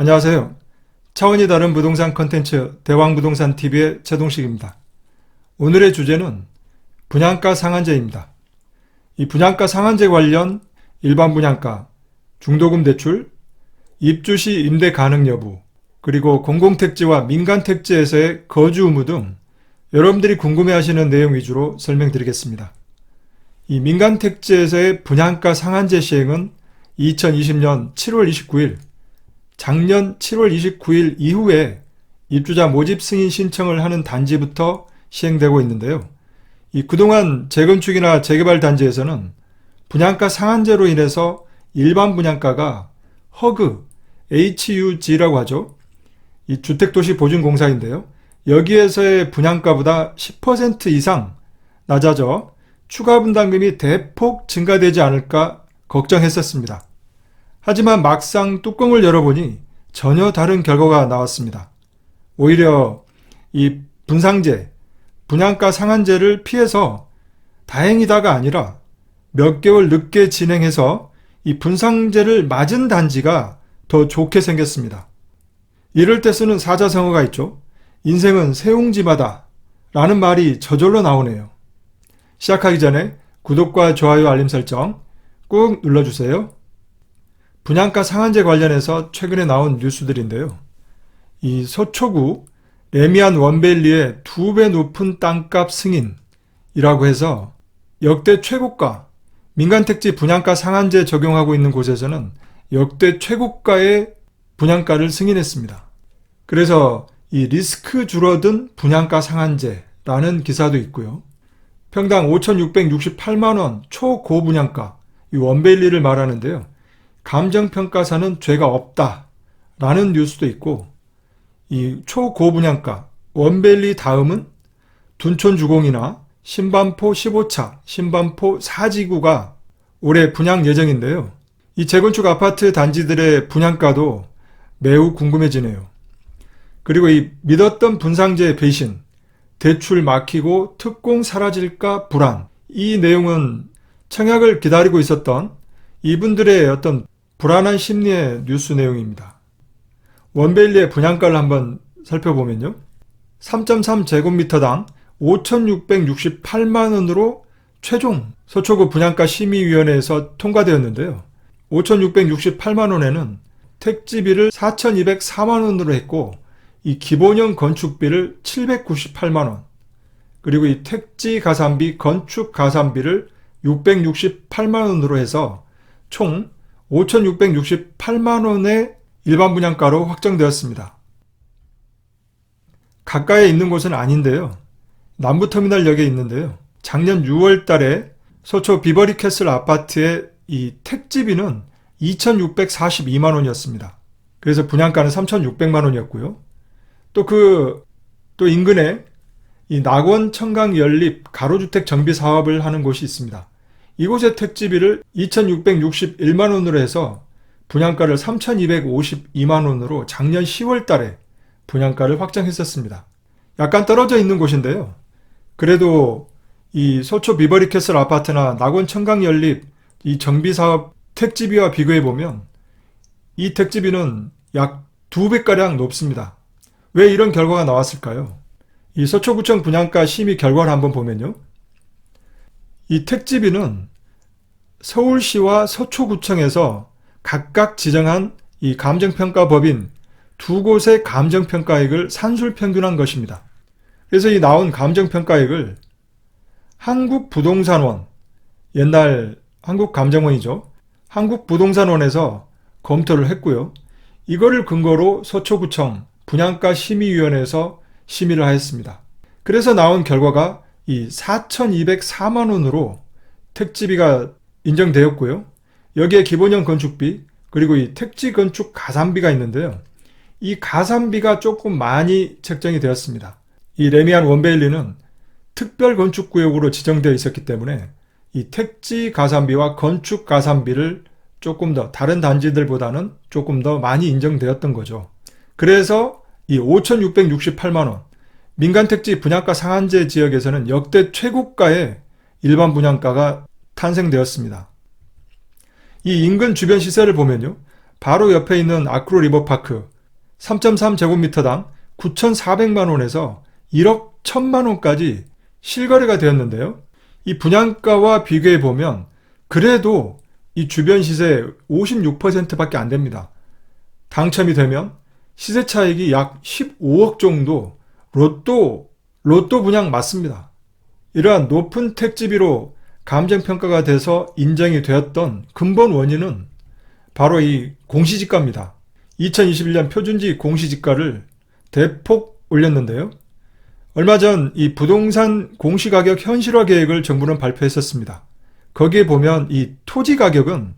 안녕하세요. 차원이 다른 부동산 컨텐츠 대왕부동산TV의 최동식입니다. 오늘의 주제는 분양가 상한제입니다. 이 분양가 상한제 관련 일반 분양가, 중도금 대출, 입주시 임대 가능 여부, 그리고 공공택지와 민간택지에서의 거주 의무 등 여러분들이 궁금해하시는 내용 위주로 설명드리겠습니다. 이 민간택지에서의 분양가 상한제 시행은 2020년 7월 29일, 작년 7월 29일 이후에 입주자 모집 승인 신청을 하는 단지부터 시행되고 있는데요. 그동안 재건축이나 재개발 단지에서는 분양가 상한제로 인해서 일반 분양가가 허그, HUG라고 하죠. 이 주택도시보증공사인데요. 여기에서의 분양가보다 10% 이상 낮아져 추가 분담금이 대폭 증가되지 않을까 걱정했었습니다. 하지만 막상 뚜껑을 열어보니 전혀 다른 결과가 나왔습니다. 오히려 이 분상제, 분양가 상한제를 피해서 다행이다가 아니라 몇 개월 늦게 진행해서 이 분상제를 맞은 단지가 더 좋게 생겼습니다. 이럴 때 쓰는 사자성어가 있죠. 인생은 세옹지마다 라는 말이 저절로 나오네요. 시작하기 전에 구독과 좋아요 알림 설정 꾹 눌러주세요. 분양가 상한제 관련해서 최근에 나온 뉴스들인데요. 이 서초구 레미안 원밸리의 2배 높은 땅값 승인이라고 해서 역대 최고가, 민간택지 분양가 상한제 적용하고 있는 곳에서는 역대 최고가의 분양가를 승인했습니다. 그래서 이 리스크 줄어든 분양가 상한제라는 기사도 있고요. 평당 5,668만원 초고분양가, 이 원밸리를 말하는데요. 감정평가사는 죄가 없다 라는 뉴스도 있고, 이 초고분양가 원밸리 다음은 둔촌주공이나 신반포 15차, 신반포 4지구가 올해 분양 예정인데요. 이 재건축 아파트 단지들의 분양가도 매우 궁금해지네요. 그리고 이 믿었던 분상제 배신, 대출 막히고 특공 사라질까 불안, 이 내용은 청약을 기다리고 있었던 이분들의 어떤 불안한 심리의 뉴스 내용입니다. 원밸리의 분양가를 한번 살펴보면요. 3.3제곱미터당 5,668만원으로 최종 서초구 분양가 심의위원회에서 통과되었는데요. 5,668만원에는 택지비를 4,204만원으로 했고, 이 기본형 건축비를 798만원, 그리고 이 택지 가산비, 건축 가산비를 668만원으로 해서 총 5,668만원의 일반 분양가로 확정되었습니다. 가까이에 있는 곳은 아닌데요. 남부터미널역에 있는데요. 작년 6월 달에 서초 비버리캐슬 아파트의 이 택지비는 2,642만원이었습니다. 그래서 분양가는 3,600만원이었고요. 또 인근에 이 낙원 청강 연립 가로주택 정비 사업을 하는 곳이 있습니다. 이곳의 택지비를 2,661만원으로 해서 분양가를 3,252만원으로 작년 10월 달에 분양가를 확정했었습니다. 약간 떨어져 있는 곳인데요. 그래도 이 서초 비버리캐슬 아파트나 낙원 청강 연립 이 정비 사업 택지비와 비교해보면 이 택지비는 약 2배가량 높습니다. 왜 이런 결과가 나왔을까요? 이 서초구청 분양가 심의 결과를 한번 보면요. 이 택지비는 서울시와 서초구청에서 각각 지정한 이 감정평가법인 두 곳의 감정평가액을 산술평균한 것입니다. 그래서 이 나온 감정평가액을 한국부동산원, 옛날 한국감정원이죠. 한국부동산원에서 검토를 했고요. 이거를 근거로 서초구청 분양가 심의위원회에서 심의를 하였습니다. 그래서 나온 결과가 이 4,204만원으로 택지비가 인정되었고요. 여기에 기본형 건축비, 그리고 이 택지 건축 가산비가 있는데요. 이 가산비가 조금 많이 책정이 되었습니다. 이 레미안 원밸리는 특별 건축구역으로 지정되어 있었기 때문에 이 택지 가산비와 건축 가산비를 조금 더 다른 단지들보다는 조금 더 많이 인정되었던 거죠. 그래서 이 5,668만원 민간택지 분양가 상한제 지역에서는 역대 최고가의 일반 분양가가 탄생되었습니다. 이 인근 주변 시세를 보면요. 바로 옆에 있는 아크로 리버파크, 3.3제곱미터당 9,400만 원에서 1억 1,000만 원까지 실거래가 되었는데요. 이 분양가와 비교해 보면 그래도 이 주변 시세의 56%밖에 안 됩니다. 당첨이 되면 시세 차익이 약 15억 정도 로또 분양 맞습니다. 이러한 높은 택지비로 감정평가가 돼서 인정이 되었던 근본 원인은 바로 이 공시지가입니다. 2021년 표준지 공시지가를 대폭 올렸는데요. 얼마 전 이 부동산 공시가격 현실화 계획을 정부는 발표했었습니다. 거기에 보면 이 토지 가격은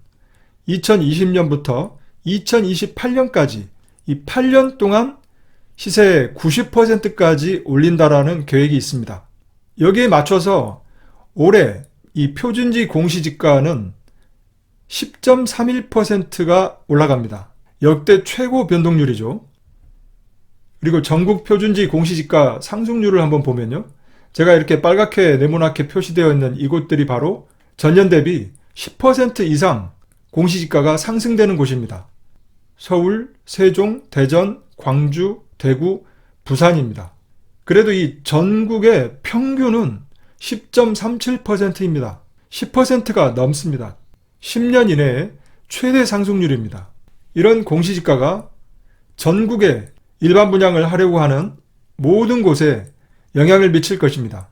2020년부터 2028년까지 이 8년 동안 시세의 90%까지 올린다라는 계획이 있습니다. 여기에 맞춰서 올해 이 표준지 공시지가는 10.31%가 올라갑니다. 역대 최고 변동률이죠. 그리고 전국 표준지 공시지가 상승률을 한번 보면요. 제가 이렇게 빨갛게 네모나게 표시되어 있는 이곳들이 바로 전년 대비 10% 이상 공시지가가 상승되는 곳입니다. 서울, 세종, 대전, 광주, 대구, 부산입니다. 그래도 이 전국의 평균은 10.37%입니다. 10%가 넘습니다. 10년 이내에 최대 상승률입니다. 이런 공시지가가 전국에 일반 분양을 하려고 하는 모든 곳에 영향을 미칠 것입니다.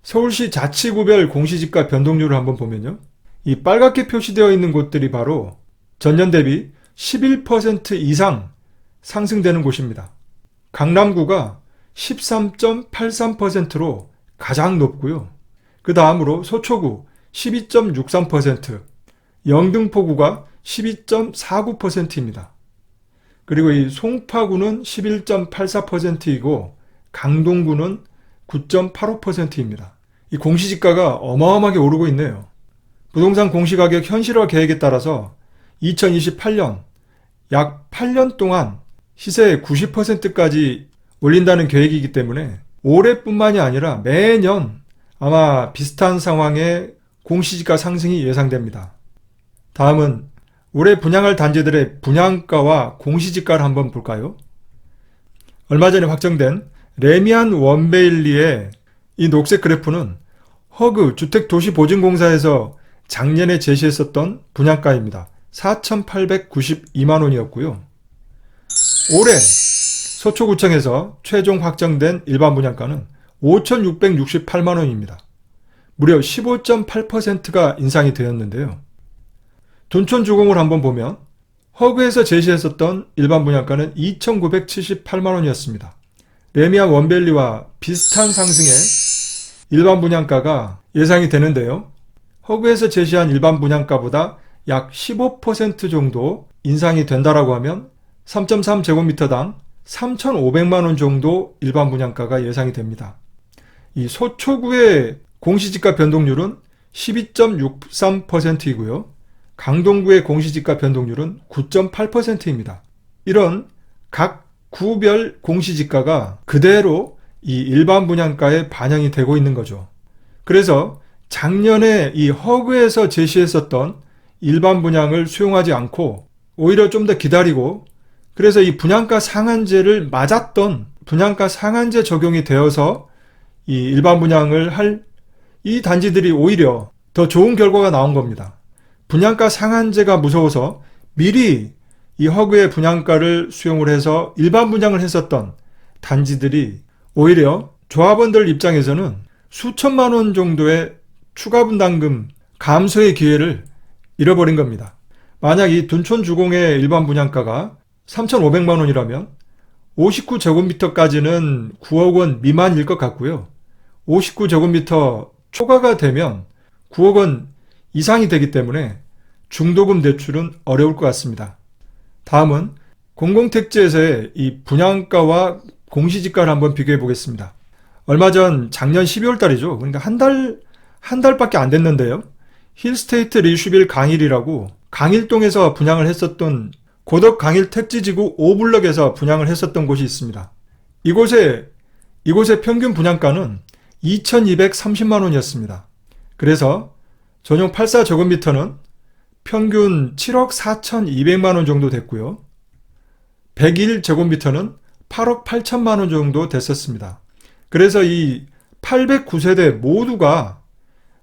서울시 자치구별 공시지가 변동률을 한번 보면요. 이 빨갛게 표시되어 있는 곳들이 바로 전년 대비 11% 이상 상승되는 곳입니다. 강남구가 13.83%로 가장 높고요. 그 다음으로 소초구 12.63%, 영등포구가 12.49%입니다. 그리고 이 송파구는 11.84%이고 강동구는 9.85%입니다. 이 공시지가가 어마어마하게 오르고 있네요. 부동산 공시가격 현실화 계획에 따라서 2028년 약 8년 동안 시세의 90%까지 올린다는 계획이기 때문에 올해뿐만이 아니라 매년 아마 비슷한 상황의 공시지가 상승이 예상됩니다. 다음은 올해 분양할 단지들의 분양가와 공시지가를 한번 볼까요? 얼마 전에 확정된 레미안 원베일리의 이 녹색 그래프는 허그 주택도시보증공사에서 작년에 제시했었던 분양가입니다. 4,892만 원이었고요. 올해 서초구청에서 최종 확정된 일반 분양가는 5,668만 원입니다. 무려 15.8%가 인상이 되었는데요. 둔촌주공을 한번 보면 허그에서 제시했었던 일반 분양가는 2,978만 원이었습니다. 레미안 원밸리와 비슷한 상승의 일반 분양가가 예상이 되는데요. 허그에서 제시한 일반 분양가보다 약 15% 정도 인상이 된다라고 하면 3.3제곱미터당 3,500만 원 정도 일반 분양가가 예상이 됩니다. 이 소초구의 공시지가 변동률은 12.63%이고요. 강동구의 공시지가 변동률은 9.8%입니다. 이런 각 구별 공시지가가 그대로 이 일반 분양가에 반영이 되고 있는 거죠. 그래서 작년에 이 허그에서 제시했었던 일반 분양을 수용하지 않고 오히려 좀 더 기다리고 그래서 이 분양가 상한제를 맞았던 분양가 상한제 적용이 되어서 이 일반 분양을 할 이 단지들이 오히려 더 좋은 결과가 나온 겁니다. 분양가 상한제가 무서워서 미리 이 허그의 분양가를 수용을 해서 일반 분양을 했었던 단지들이 오히려 조합원들 입장에서는 수천만 원 정도의 추가 분담금 감소의 기회를 잃어버린 겁니다. 만약 이 둔촌주공의 일반 분양가가 3,500만 원이라면 59제곱미터까지는 9억 원 미만일 것 같고요. 59제곱미터 초과가 되면 9억 원 이상이 되기 때문에 중도금 대출은 어려울 것 같습니다. 다음은 공공택지에서의 이 분양가와 공시지가를 한번 비교해 보겠습니다. 얼마 전 작년 12월 달이죠. 그러니까 한 달밖에 안 됐는데요. 힐스테이트 리슈빌 강일이라고 강일동에서 분양을 했었던 고덕 강일 택지지구 5블럭에서 분양을 했었던 곳이 있습니다. 이곳의 평균 분양가는 2,230만 원이었습니다. 그래서 전용 84제곱미터는 평균 7억 4,200만 원 정도 됐고요. 101제곱미터는 8억 8천만 원 정도 됐었습니다. 그래서 이 809세대 모두가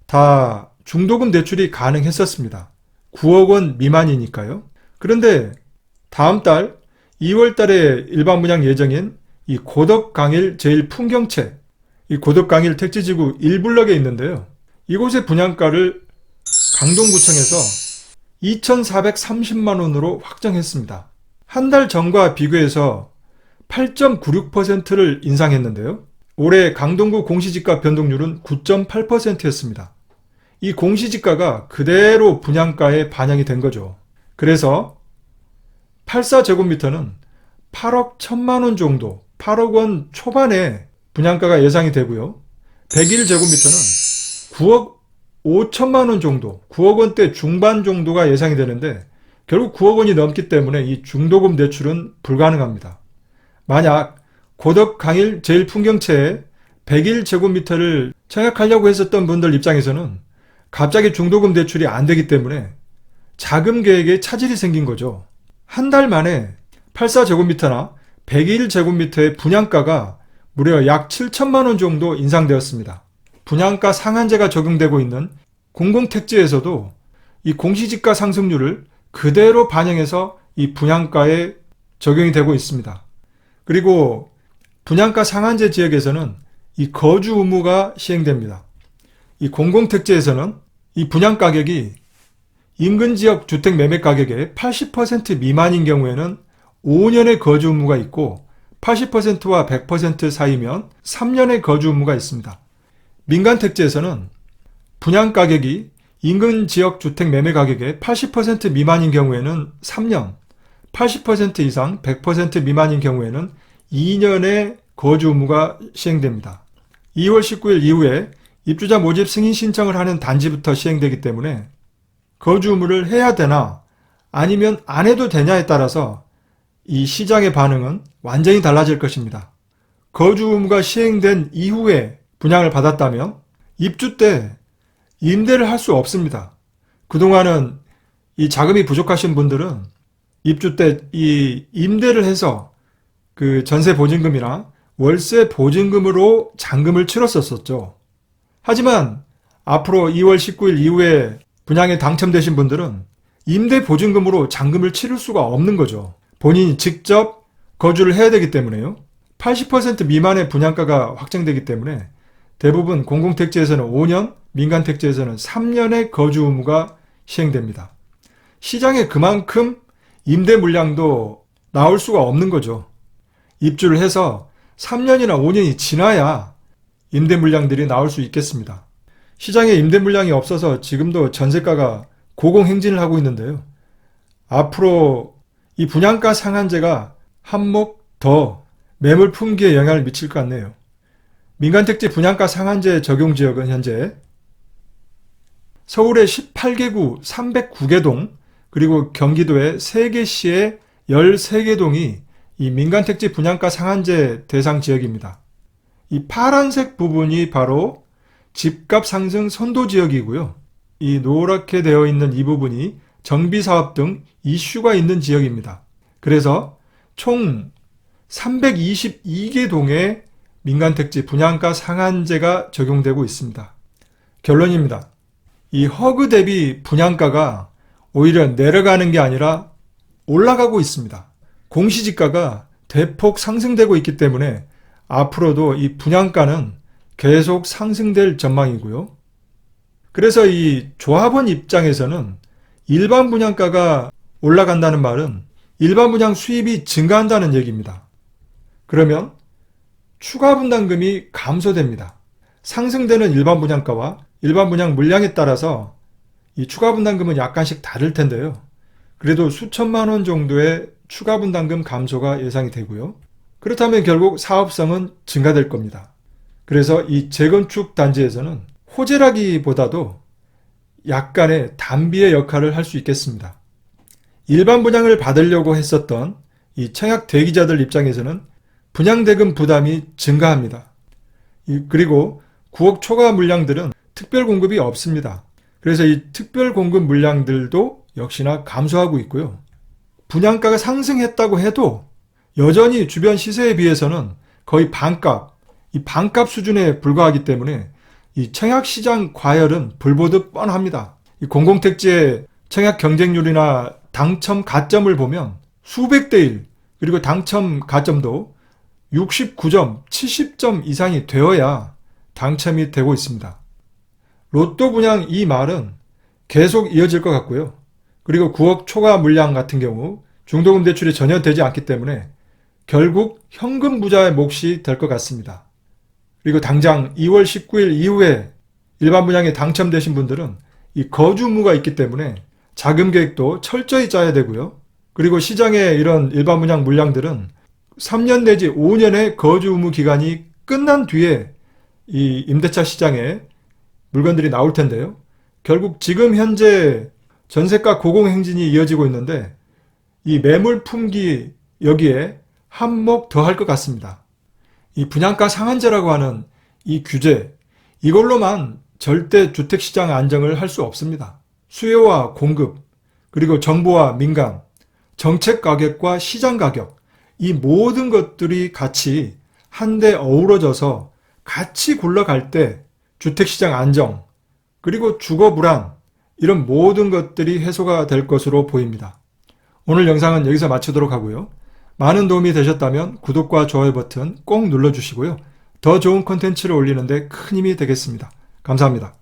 다 중도금 대출이 가능했었습니다. 9억 원 미만이니까요. 그런데 다음 달 2월 달에 일반 분양 예정인 이 고덕강일 제1풍경채, 이 고덕강일 택지지구 1블럭에 있는데요. 이곳의 분양가를 강동구청에서 2,430만 원으로 확정했습니다. 한 달 전과 비교해서 8.96%를 인상했는데요. 올해 강동구 공시지가 변동률은 9.8%였습니다. 이 공시지가가 그대로 분양가에 반영이 된 거죠. 그래서 84제곱미터는 8억 1천만 원 정도, 8억 원 초반에 분양가가 예상이 되고요. 101제곱미터는 9억 5천만 원 정도, 9억 원대 중반 정도가 예상이 되는데 결국 9억 원이 넘기 때문에 이 중도금 대출은 불가능합니다. 만약 고덕강일 제1풍경채에 101제곱미터를 청약하려고 했었던 분들 입장에서는 갑자기 중도금 대출이 안 되기 때문에 자금 계획에 차질이 생긴 거죠. 한 달 만에 84제곱미터나 101제곱미터의 분양가가 무려 약 7천만 원 정도 인상되었습니다. 분양가 상한제가 적용되고 있는 공공택지에서도 이 공시지가 상승률을 그대로 반영해서 이 분양가에 적용이 되고 있습니다. 그리고 분양가 상한제 지역에서는 이 거주 의무가 시행됩니다. 이 공공택지에서는 이 분양가격이 인근 지역 주택 매매 가격의 80% 미만인 경우에는 5년의 거주 의무가 있고 80%와 100% 사이면 3년의 거주 의무가 있습니다. 민간 택지에서는 분양가격이 인근 지역 주택 매매 가격의 80% 미만인 경우에는 3년, 80% 이상 100% 미만인 경우에는 2년의 거주 의무가 시행됩니다. 2월 19일 이후에 입주자 모집 승인 신청을 하는 단지부터 시행되기 때문에 거주 의무를 해야 되나 아니면 안 해도 되냐에 따라서 이 시장의 반응은 완전히 달라질 것입니다. 거주 의무가 시행된 이후에 분양을 받았다면 입주 때 임대를 할 수 없습니다. 그동안은 이 자금이 부족하신 분들은 입주 때 이 임대를 해서 그 전세 보증금이나 월세 보증금으로 잔금을 치렀었죠. 하지만 앞으로 2월 19일 이후에 분양에 당첨되신 분들은 임대 보증금으로 잔금을 치를 수가 없는 거죠. 본인이 직접 거주를 해야 되기 때문에요. 80% 미만의 분양가가 확정되기 때문에 대부분 공공택지에서는 5년, 민간택지에서는 3년의 거주 의무가 시행됩니다. 시장에 그만큼 임대 물량도 나올 수가 없는 거죠. 입주를 해서 3년이나 5년이 지나야 임대 물량들이 나올 수 있겠습니다. 시장에 임대 물량이 없어서 지금도 전세가가 고공행진을 하고 있는데요. 앞으로 이 분양가 상한제가 한몫 더 매물 품귀에 영향을 미칠 것 같네요. 민간택지 분양가 상한제 적용 지역은 현재 서울의 18개 구 309개 동, 그리고 경기도의 3개 시의 13개 동이 이 민간택지 분양가 상한제 대상 지역입니다. 이 파란색 부분이 바로 집값 상승 선도 지역이고요. 이 노랗게 되어 있는 이 부분이 정비사업 등 이슈가 있는 지역입니다. 그래서 총 322개 동의 민간택지 분양가 상한제가 적용되고 있습니다. 결론입니다. 이 허그 대비 분양가가 오히려 내려가는 게 아니라 올라가고 있습니다. 공시지가가 대폭 상승되고 있기 때문에 앞으로도 이 분양가는 계속 상승될 전망이고요. 그래서 이 조합원 입장에서는 일반 분양가가 올라간다는 말은 일반 분양 수입이 증가한다는 얘기입니다. 그러면 추가 분담금이 감소됩니다. 상승되는 일반 분양가와 일반 분양 물량에 따라서 이 추가 분담금은 약간씩 다를 텐데요. 그래도 수천만 원 정도의 추가 분담금 감소가 예상이 되고요. 그렇다면 결국 사업성은 증가될 겁니다. 그래서 이 재건축 단지에서는 호재라기보다도 약간의 단비의 역할을 할 수 있겠습니다. 일반 분양을 받으려고 했었던 이 청약 대기자들 입장에서는 분양대금 부담이 증가합니다. 그리고 9억 초과 물량들은 특별 공급이 없습니다. 그래서 이 특별 공급 물량들도 역시나 감소하고 있고요. 분양가가 상승했다고 해도 여전히 주변 시세에 비해서는 거의 반값, 이 반값 수준에 불과하기 때문에 이 청약시장 과열은 불보듯 뻔합니다. 이 공공택지의 청약 경쟁률이나 당첨 가점을 보면 수백 대 1, 그리고 당첨 가점도 69점, 70점 이상이 되어야 당첨이 되고 있습니다. 로또 분양 이 말은 계속 이어질 것 같고요. 그리고 9억 초과 물량 같은 경우 중도금 대출이 전혀 되지 않기 때문에 결국 현금 부자의 몫이 될 것 같습니다. 그리고 당장 2월 19일 이후에 일반 분양에 당첨되신 분들은 이 거주 의무가 있기 때문에 자금 계획도 철저히 짜야 되고요. 그리고 시장의 이런 일반 분양 물량들은 3년 내지 5년의 거주 의무 기간이 끝난 뒤에 이 임대차 시장에 물건들이 나올 텐데요. 결국 지금 현재 전세가 고공행진이 이어지고 있는데 이 매물 품귀 여기에 한몫 더 할 것 같습니다. 이 분양가 상한제라고 하는 이 규제, 이걸로만 절대 주택시장 안정을 할 수 없습니다. 수요와 공급, 그리고 정부와 민간, 정책 가격과 시장 가격, 이 모든 것들이 같이 한데 어우러져서 같이 굴러갈 때 주택시장 안정, 그리고 주거 불안, 이런 모든 것들이 해소가 될 것으로 보입니다. 오늘 영상은 여기서 마치도록 하고요. 많은 도움이 되셨다면 구독과 좋아요 버튼 꼭 눌러주시고요. 더 좋은 콘텐츠를 올리는데 큰 힘이 되겠습니다. 감사합니다.